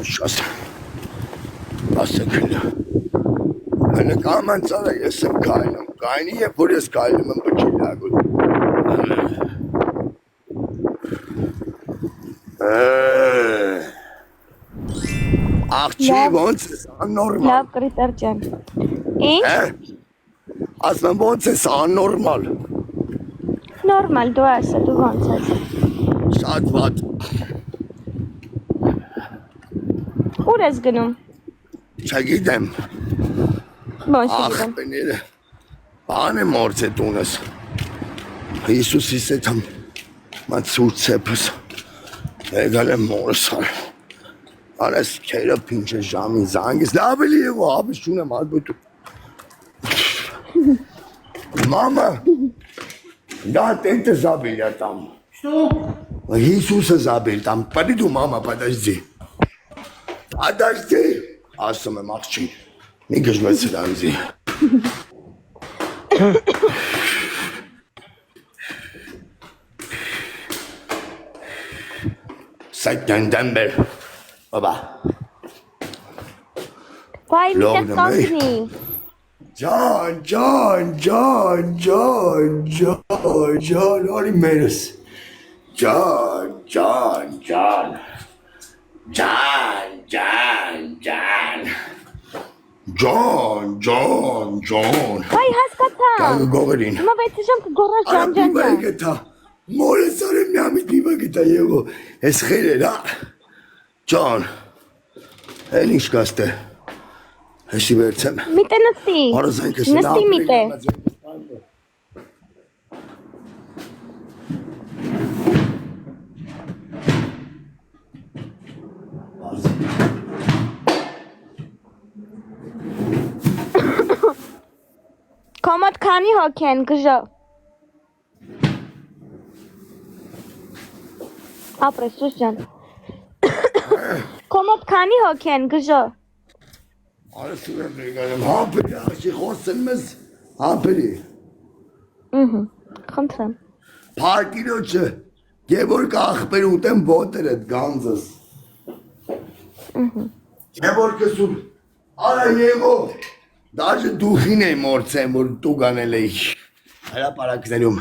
Շաս։ Ասեքն։ Հələ կամանցալը ես եմ կայնում։ Կայնի երբ որ ես կայնում եմ բջի լագոտ։ Աղջի ոնց ես աննորմալ։ Լավ կրիտեր ջան։ Ինչ։ Ասում ոնց ես աննորմալ։ Նորմալ դու ասա դու ոնց ես։ Շատ վատ։ Ուր ես գնում։ Չգիտեմ։ Ոնց Ախ, գնում։ բները։ Բան է մորձ է տունս։ Հիսուսիս է թամ։ Մացուր ցեպս։ Եկալ եմ մորսալ։ Արես քերը pinche ժամի զանգից լավ էլի եղո ապս չունեմ ալբոտ Մամա да это забыл я там Что? Иисуса забыл там пойду мама подожди асում եմ աղջի մի գժվեց դանձի September Baba. Vay bir Long de company. John, all in minutes. John. Vay haskata. Գողերին։ Հիմա վեցիժամ կգորած ջան։ Գետա։ Մորս արեմ միամիտ մի բագետա եղո։ Ես խերել, հա։ Ջան։ Էլ ինչ կաստե։ Հեսի վերցեմ։ Միտե նստի։ Արազանքս Նստի միտե։ Կոմոդ քանի հոգ են գժո։ Ապրես սուս ջան։ Կոմոդ քանի հոգ են գժո։ Արասում եմ եկալեմ, հապերի, աղջի խոսեմ մեզ, հապերի։ Խնդրեմ։ Պարկիրոչը, Գևորգ աղբեր ուտեմ ոտեր էդ գանձս։ Գևորգը սուր, արա եղո, դաժը դուխին էի մորցեմ, որ դու գանել էի։ Հրապարակներում,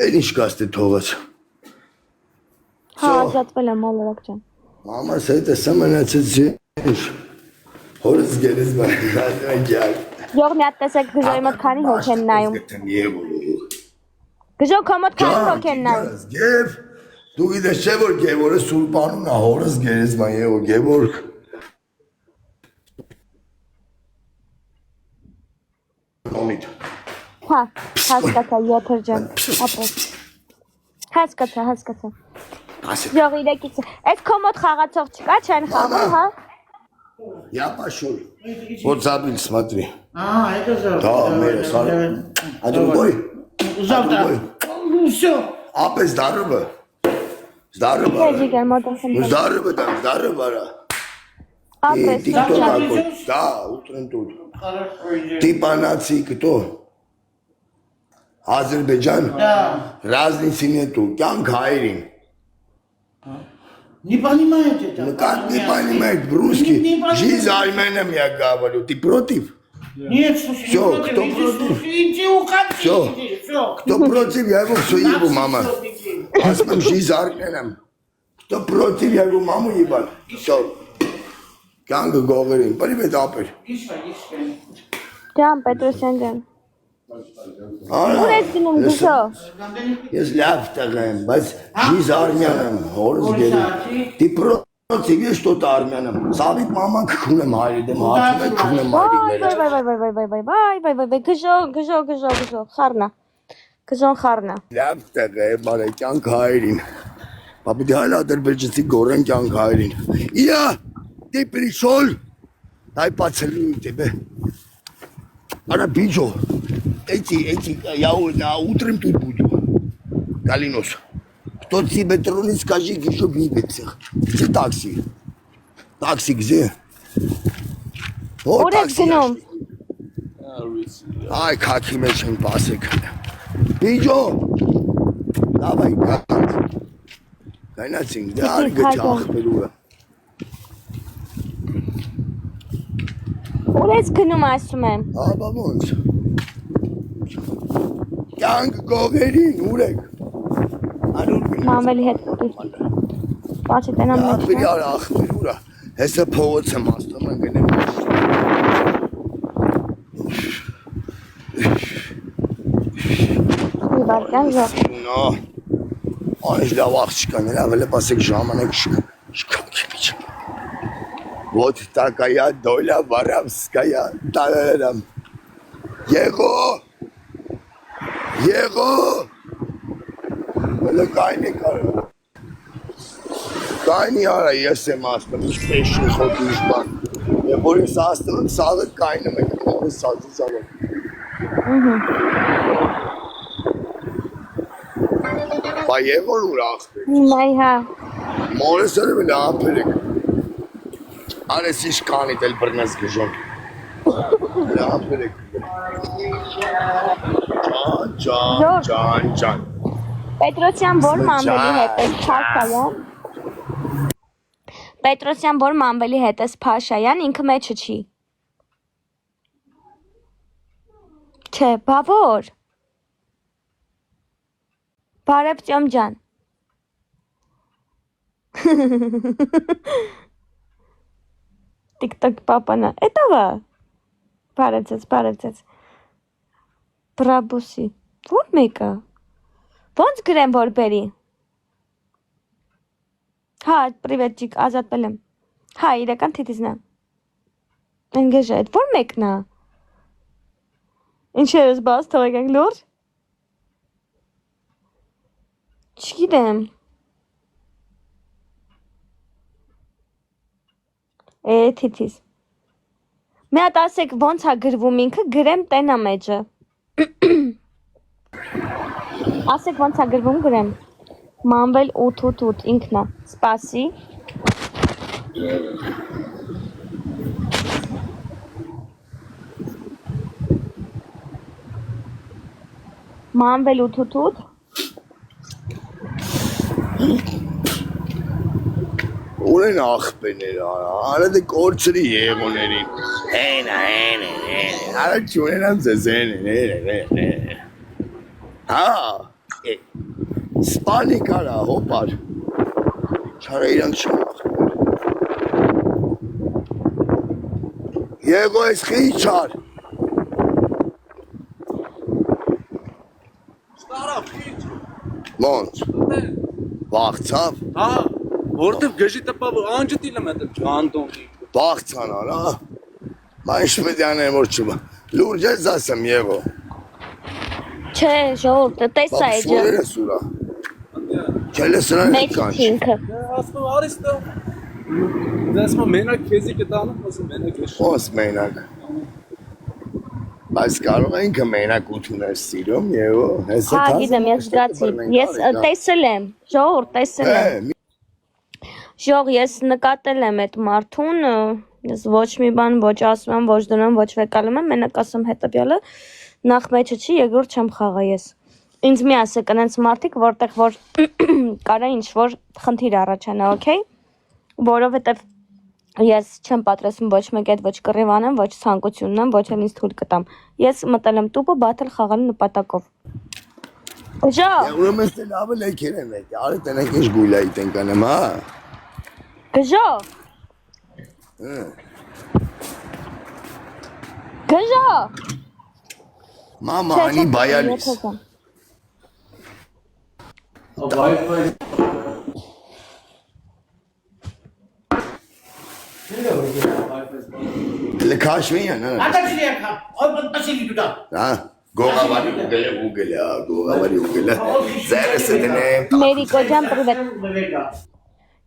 էլ ինչ կաստ է թողած։ Հա, ազատվել եմ ոլորակ ջան։ Մամաս հետ է սմնացեցի, հորս գերես բան ջան։ Յող մի հատ տեսեք գժոյի մոտ քանի հոգ են նայում։ Գժո կոմոդ քանի հոգ են նայում։ Գև, դու գիտես չէ որ Գևորը սուրպանուն է, հորս գերես բան եղո, Գևորգ։ Հա, հասկացա եթեր ջան, ապրես։ Հասկացա։ Յող իրեկից, այս կոմոդ խաղացող չկա, չեն խաղում, հա։ Я пошел. Вот забыл, смотри. Это завтра. Да, мэра, а другой? Завтра. Ну все. Апа, здорово. Здорово. Ջիգեր մոտեցել։ Ну, здорово. Ապրես, Ты кто такой? Да, утром тут. Хорошо идет. Ты по нации кто? Азербайджан? Да. Разницы нету. Кянг Хайрин. Не понимаете это? Ну как не понимает русский? Не понимаю. Жизнь армянам я говорю. Ты против? Нет, слушай, Всё, не кто иди, против? слушай, иди, уходи, Всё. иди, все. Кто против, я его все ебу, мама. Асмам жизнь армянам. Кто против, я его маму ебал. Все. Կանգը գողերին, պրիվետ ապեր։ Ջան, Պետրոսյան ջան։ Ուր ես գնում գժո։ Ես լավ տղա եմ, բայց ժիզ արմյան եմ, հորս գերի։ Դի պրոցիվ ես տոտ արմյան եմ, սավիտ մաման կքուն եմ հայրիդեմ, հատում է կքուն եմ հայրիդները։ Գժո, խարնա։ Գժոն խարնա։ Լավ տղա է, բարե, կյանք հայրին։ Պապի դի հայլ ադրբեջնցի գորեն կյանք հայրին։ Իա, ты пришел, дай поцелую тебя. Ара бичо, я утром тут буду. Галинос, кто тебе тронет, скажи, еще бибется. Где такси? Такси где? Вот такси. Ай, как им еще пасек. Бичо, давай, гант. Кайнацин, да, арга чах, белуя. Ուր ես գնում ասում եմ։ Աբա ոնց։ Կյանք գողերին ուր եք։ Անուր Մամելի հետ ուտի։ Բացի տենամ մեջ։ ախպերի արա ախպեր ուրա։ Հեսը փողոց եմ աստում են գնեմ։ Իվարկան ժող։ Նո։ Անիշ լավ աղջիկան, լավ էլ պասեք ժամանակ շկանքի միջ։ Вот такая доля воровская. Тарарам. Его! Вэлэ կայնի կարը։ Կայնի արա ես եմ ասնում, ինչպես չի խոտ ինչ բան։ Եվ որ ես ասնում եմ, սաղը կայնում եք, մորը սազի սաղը։ Բա Եգոր ուր աղբեր։ Մայ հա։ Մորը սրև էլ աղբեր եք։ Արես ինչ կանիտ էլ բրնես գժոն։ Աղբեր եք։ Ջան։ Պետրոսյան որ մամբելի հետ ես Փաշայան։ Պետրոսյան որ մամբելի հետ ես Փաշայան, ինքը մեջը չի։ Չէ, բա որ։ Բարև Տյոմ ջան։ TikTok պապանա։ Էտավա։ Բարև ձեզ։ Բրաբուսի։ Որ մեկը։ Ոնց գրեմ որ բերի։ Հա, պրիվետ ջիկ, ազատվել եմ։ Հա, իրական թիթիզնա։ Ընգեժ այդ, որ մեկնա։ Ինչ ես բաց, թողեք ենք լուրջ։ Չգիտեմ։ Թիթիզ։ Մի հատ ասեք ոնց հա գրվում ինքը, գրեմ տենա մեջը։ Ասեք ոնց հա գրվում գրեմ։ Մամվել 8 ինքնա, սպասի։ Մամվել 8 Ուր են աղպեներ արա դե կորցրի եղոներին։ Հենա, արա չունենամ ձեզ Հա, սպանիկ արա, հոպար։ Չարա իրանք չան աղպեր։ Եղո ես խի չար։ Ոնց, վաղցավ։ Հա, որտև գժի տպավ անջը տիլեմ էդ ջանդոնի։ Բաղցան արա, մայշ պետյան եմ որ չբա, լուրջ ես ասեմ եղո։ Չէ, ժողովուրդ, տեսա էջը։ Սուրեր է սուրա։ Չել է սրան Մեջը կանչ։ չի ինքը։ Ասում արիս տա։ Դες մա մենակ քեզի կտանում, ասում մենակ ես։ Ոնց մենակ։ Բայց կարող է ինքը մենակ ուտուներ սիրում եղո։ Հա, գիտեմ, ես զգացի, ես տեսել եմ, ժողովուրդ տեսել եմ։ Ժող, ես նկատել եմ այդ մարդուն, ես ոչ մի բան ոչ ասում եմ, ոչ դնում, ոչ վեկալում եմ, մենակ ասում հետապյալը, նախ մեջը չի, երկրորդ չեմ խաղա ես։ Ինձ մի ասեք ընենց մարդիկ, որտեղ որ կարա ինչ-որ խնդիր առաջանա, օքեյ, որովհետև ես չեմ պատրաստում ոչ մեկ այդ ոչ կռիվ անեմ, ոչ ցանկություն ունեմ, ոչ էլ ինձ թույլ կտամ։ Ես մտել եմ տուբը բաթել խաղալու նպատակով։ Ժո։ Ուրեմն ես լավ լեքեր եմ եկի, արի տնենք ինչ գույլայի տենք անեմ, հա։ Գժո։ Գժո։ Մամա, անի բայալիս։ Wi-Fi Լքաշվին են, հա։ Ատαξիակա, ոյ պատասի դուտա։ Հա, գողավարի ուգելը, ձերս է դնեմ։ Մերիկո ջան, պրիվետ։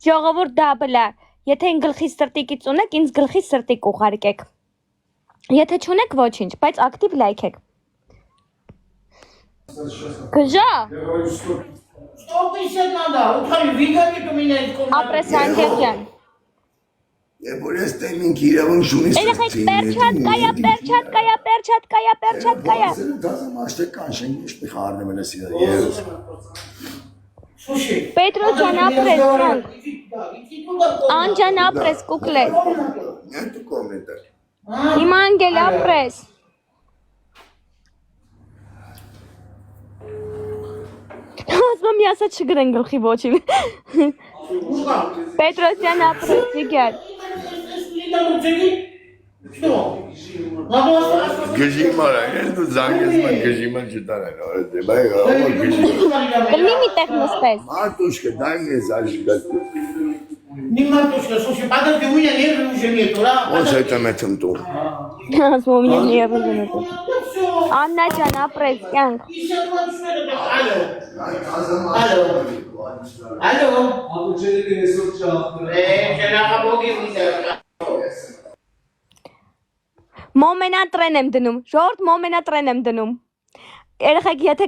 Ժողովուրդ դաբլա, եթե ինձ գլխի սրտիկից ունեք, ինձ գլխի սրտիկ ուղարկեք։ Եթե չունեք ոչինչ, բայց ակտիվ լայքեք։ Գժա։ Stop is nada, uthari vegan to mine isko. Ապրես Անգեղյան։ Եվ որ ես տեմինք իրավունք շունի Երեխեք պերչատկայա։ Դազը մաշտե կանշեն ինչպի խարնեմ էլ ես իրար Sushi. Պետրոսյան ապրես, Անջան ապրես, կուկլե։ Նետու կոմենտար Հիմա անգել ապրես։ Ասում մի ասա չգրեն գլխի ոչին։ Պետրոսյան ապրես, ջիգար։ Что? Надо Գժիմար այն դու զանգեսման գժիմար չտարան օրը բայ Կլինի մի տեղ նստես։ Մարտուշկա դայնես աշկա Не матушка, слушай, подожди, у меня нервы уже нету, да? Ոնց է տմեթում դու Ասում եմ ես նիռը դնեմ։ Ну все. Աննա ջան, ապրես, կյանք։ 50 лет что это? Алло. Алло. Չնախաբոգի ունի։ Մոմենատրեն եմ դնում, ժողովուրդ մոմենատրեն եմ դնում։ Երեխեք, եթե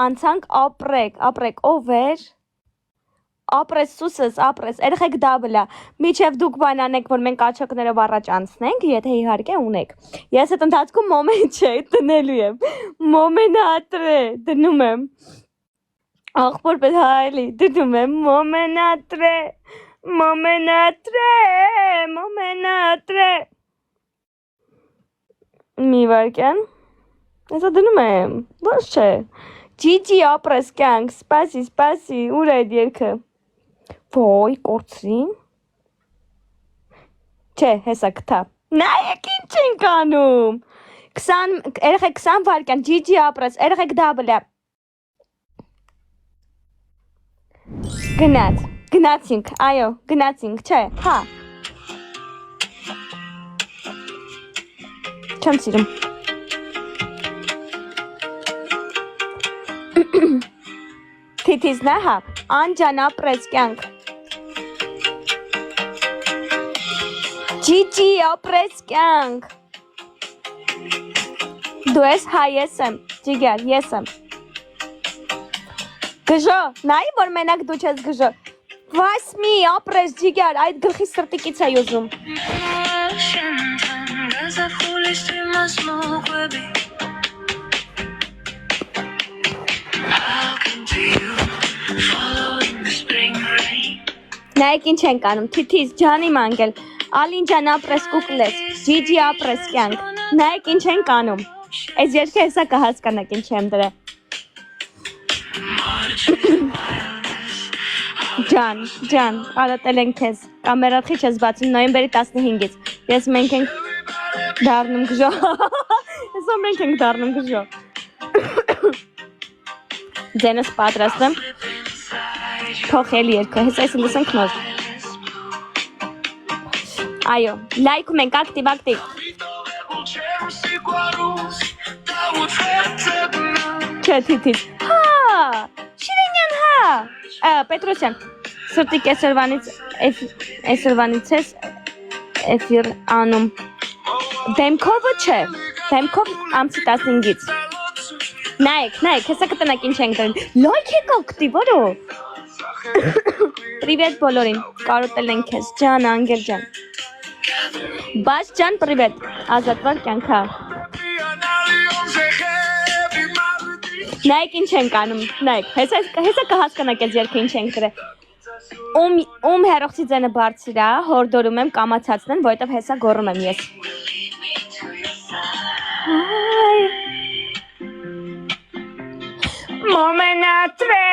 անցանք, ապրեք, ով էր։ Ապրես սուսս, ապրես, երեխեք դաբլա։ Միջև դուք բան անեք, որ մենք աչակներով առաջ անցնենք, եթե իհարկե ունեք։ Ես այդ ընթացքում մոմենտ չէ, տնելու եմ։ Մոմենատրե, դնում եմ։ Աղբոր պես հայելի, դնում եմ մոմենատրե։ Մի վարկյան։ Ես դնում եմ, ոչ չէ։ Ջիջի ապրես կյանք, սպասի, ուր է այդ երգը։ Ոյ, կորցրին։ Չէ, հեսա կթա։ Նայեք ինչ ենք անում։ 20 վարկյան, ջիջի ապրես, երեխեք դաբլա։ Գնացինք, այո, գնացինք, չէ, հա։ Չեմ սիրում։ Թիթիզնա հա, անջան ապրես կյանք։ Ջիջի ապրես կյանք։ Դու ես հա ես եմ, ջիգար, ես եմ։ Գժո, նայի որ մենակ դու չես գժո։ Վասմի ապրես ջիգար, այդ գլխի սրտիկից է ուզում։ Նայեք ինչ ենք անում, թիթիզ, ջանի մանգել, ալին ջան ապրես կուկլես, ջիջի ապրես կյանք, նայեք ինչ ենք անում, այս երկը հեսա կհասկանակ ինչ եմ դրա։ Ջան, արատել ենք քեզ, կամերատխի չես բացում նոյեմբերի 15-ից, ես մենք ենք դարնում գժո, եսո մենք ենք դարնում գժո։ Ձենս պատրաստեմ, փոխել երկը, հես այս լսենք նոր։ Այո, լայքում ենք, ակտիվ։ Չէ, թիթիզ, հա, շիրենյան հա, Պետրոսյան, սրտի կեսրվանից ես էֆիր անում, դեմքովը չէ, դեմքով ամսի 15-ից, նայեք, հեսա կտնակ ինչ ենք դրին, լայք եք ակտիվ, որո, պրիվետ բոլորին, կարոտել ենք ես, ջան, անգել ջան, բաց ջան, պրիվետ, ազատվար կյանքա, նայեք ինչ ենք անում, նայեք, հեսա կհասկանակ ես երկը ինչ ենք դրել, ում հերողցի ձենը բարձիրա, հորդորում եմ կամացացնեն, որովհետև հեսա գոռում եմ ես։ Մոմենատրե,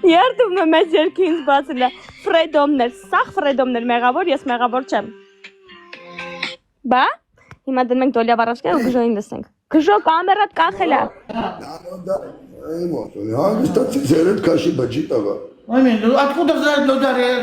Երդում եմ այս երկի ինձ բացել է, Ֆրեդոմներ, սաղ Ֆրեդոմներ մեղավոր, ես մեղավոր չեմ։ Բա, հիմա դնում ենք դոլյա վարաշկը ու գժոին լսենք։ Գժո կամերատ կախել է։ Հանգստացի ձերդ քաշի բջի տղա։ Откуда знает Лудария?